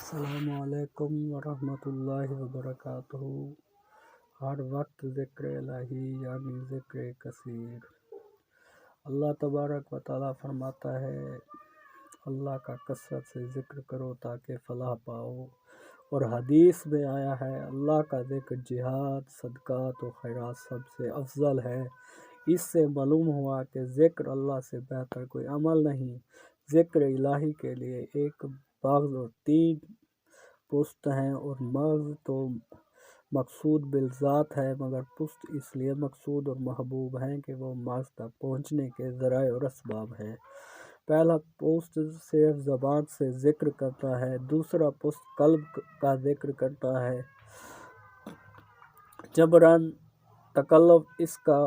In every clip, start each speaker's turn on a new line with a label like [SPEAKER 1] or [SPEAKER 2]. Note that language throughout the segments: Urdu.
[SPEAKER 1] السلام علیکم ورحمۃ اللہ وبرکاتہ۔ ہر وقت ذکر الہی یعنی ذکر کثیر۔ اللہ تبارک و تعالیٰ فرماتا ہے اللہ کا کثرت سے ذکر کرو تاکہ فلاح پاؤ، اور حدیث میں آیا ہے اللہ کا ذکر جہاد، صدقات و خیرات سب سے افضل ہے۔ اس سے معلوم ہوا کہ ذکر اللہ سے بہتر کوئی عمل نہیں۔ ذکر الہی کے لیے ایک مغز اور 3 پشت ہیں، اور مغز تو مقصود بالذات ہے، مگر پشت اس لیے مقصود اور محبوب ہیں کہ وہ مغز تک پہنچنے کے ذرائع اور اسباب ہیں۔ پہلا پشت صرف زبان سے ذکر کرتا ہے، دوسرا پشت قلب کا ذکر کرتا ہے، جبراً تکلف اس کا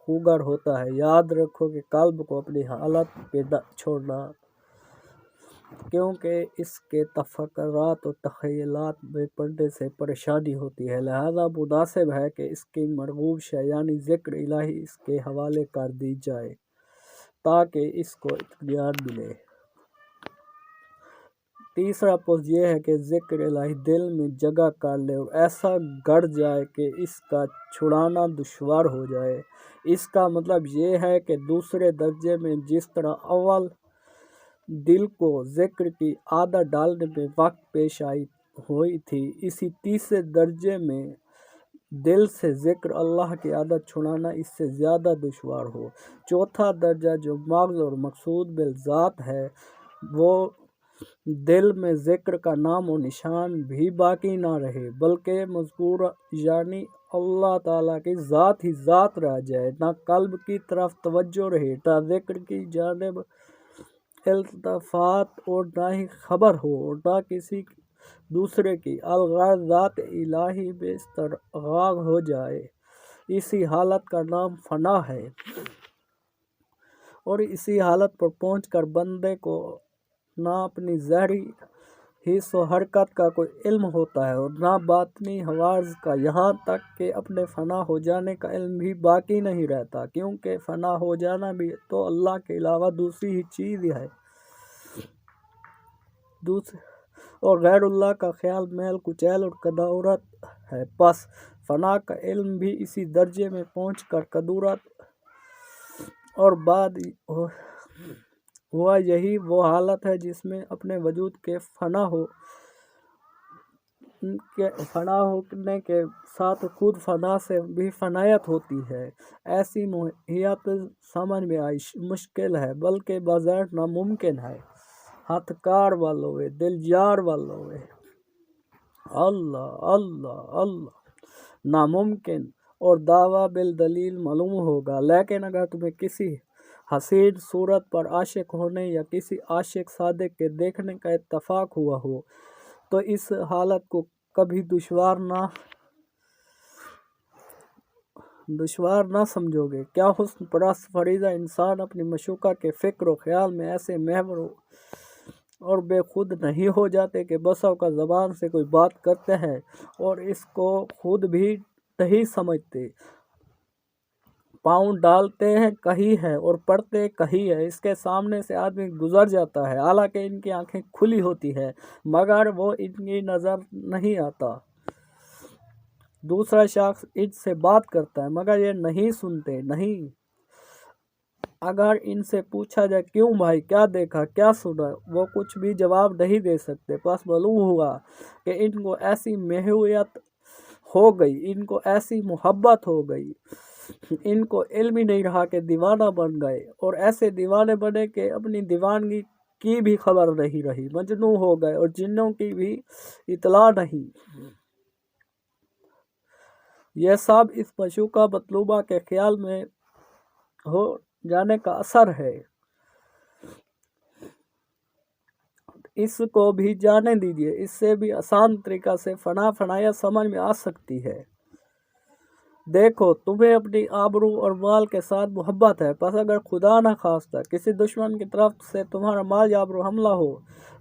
[SPEAKER 1] خوگر ہوتا ہے۔ یاد رکھو کہ قلب کو اپنی حالت پہ نہ چھوڑنا، کیونکہ اس کے تفکرات اور تخیلات میں پڑنے سے پریشانی ہوتی ہے، لہذا مناسب ہے کہ اس کی مرغوب شے یعنی ذکر الہی اس کے حوالے کر دی جائے تاکہ اس کو اطمینان ملے۔ تیسرا پشت یہ ہے کہ ذکر الہی دل میں جگہ کر لے اور ایسا گڑ جائے کہ اس کا چھڑانا دشوار ہو جائے۔ اس کا مطلب یہ ہے کہ دوسرے درجے میں جس طرح اول دل کو ذکر کی عادت ڈالنے میں وقت پیش آئی ہوئی تھی، اسی تیسرے درجے میں دل سے ذکر اللہ کی عادت چھڑانا اس سے زیادہ دشوار ہو۔ چوتھا درجہ جو مغز اور مقصود بالذات ہے، وہ دل میں ذکر کا نام و نشان بھی باقی نہ رہے، بلکہ مذکور یعنی اللہ تعالیٰ کی ذات ہی ذات رہ جائے، نہ قلب کی طرف توجہ رہے، نہ ذکر کی جانب التفات، اور نہ ہی خبر ہو، اور نہ کسی دوسرے کی، الغرض ذات الہی میں استغراق ہو جائے۔ اسی حالت کا نام فنا ہے، اور اسی حالت پر پہنچ کر بندے کو نہ اپنی ظاہری حس و حرکت کا کوئی علم ہوتا ہے اور نہ باطنی حواس کا، یہاں تک کہ اپنے فنا ہو جانے کا علم بھی باقی نہیں رہتا، کیونکہ فنا ہو جانا بھی تو اللہ کے علاوہ دوسری ہی چیز ہے، اور غیر اللہ کا خیال میل کچیل اور کدورت ہے۔ پس فنا کا علم بھی اسی درجے میں پہنچ کر کدورت، اور بعد ہوا یہی وہ حالت ہے جس میں اپنے وجود کے فنا ہونے کے ساتھ خود فنا سے بھی فنایت ہوتی ہے۔ ایسی ماہیت سمجھ میں آئی مشکل ہے، بلکہ بظاہر ناممکن ہے۔ ہتھ کار والوے دل یار والوے اللہ اللہ اللہ ناممکن اور دعویٰ بالدلیل معلوم ہوگا، لیکن اگر تمہیں کسی حسین صورت پر عاشق ہونے یا کسی عاشق صادق کے دیکھنے کا اتفاق ہوا ہو تو اس حالت کو کبھی دشوار نہ سمجھو گے۔ کیا حسن پرست فریضہ انسان اپنی مشوقہ کے فکر و خیال میں ایسے محور اور بے خود نہیں ہو جاتے کہ بسا اوقات زبان سے کوئی بات کرتے ہیں اور اس کو خود بھی نہیں سمجھتے، پاؤں ڈالتے ہیں کہیں ہے اور پڑھتے کہیں ہے، اس کے سامنے سے آدمی گزر جاتا ہے حالانکہ ان کی آنکھیں کھلی ہوتی ہے مگر وہ ان کی نظر نہیں آتا۔ دوسرا شخص ان سے بات کرتا ہے مگر یہ نہیں سنتے نہیں۔ اگر ان سے پوچھا جائے کیوں بھائی، کیا دیکھا کیا سنا، وہ کچھ بھی جواب نہیں دے سکتے۔ پس معلوم ہوا کہ ان کو ایسی محویت ہو گئی، ان کو ایسی محبت ہو گئی، ان کو علم ہی نہیں رہا کہ دیوانہ بن گئے، اور ایسے دیوانے بنے کہ اپنی دیوانگی کی بھی خبر نہیں رہی، مجنوں ہو گئے اور جنوں کی بھی اطلاع نہیں۔ یہ سب اس مشوقہ مطلوبہ کے خیال میں ہو جانے کا اثر ہے۔ اس کو بھی جانے دیجیے، اس سے بھی آسان طریقہ سے فنایت سمجھ میں آ سکتی ہے۔ دیکھو تمہیں اپنی آبرو اور مال کے ساتھ محبت ہے، پس اگر خدا نہ خواستہ کسی دشمن کی طرف سے تمہارا مال یا آبرو حملہ ہو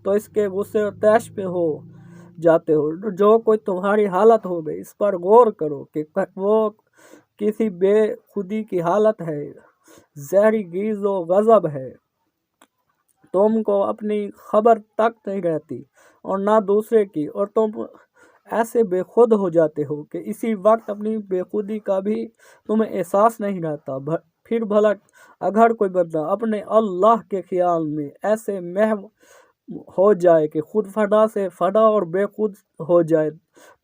[SPEAKER 1] تو اس کے غصے اور طیش پہ ہو جاتے ہو۔ جو کوئی تمہاری حالت ہو گئی اس پر غور کرو کہ وہ کسی بے خودی کی حالت ہے، ظاہری غیظ و غضب ہے، تم کو اپنی خبر تک نہیں رہتی اور نہ دوسرے کی، اور تم ایسے بے خود ہو جاتے ہو کہ اسی وقت اپنی بے خودی کا بھی تمہیں احساس نہیں رہتا۔ پھر بھلا اگر کوئی بندہ اپنے اللہ کے خیال میں ایسے محو ہو جائے کہ خود فنا سے فنا اور بے خود ہو جائے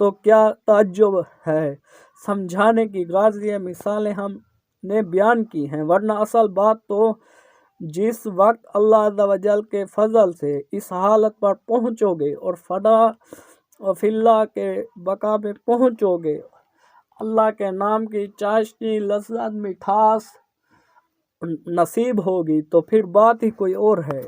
[SPEAKER 1] تو کیا تعجب ہے؟ سمجھانے کی غرض یہ مثالیں ہم نے بیان کی ہیں، ورنہ اصل بات تو جس وقت اللہ عز و جل کے فضل سے اس حالت پر پہنچو گے اور فنا اور فی اللہ کے بقا میں پہنچو گے، اللہ کے نام کی چاشنی لذت مٹھاس نصیب ہوگی، تو پھر بات ہی کوئی اور ہے۔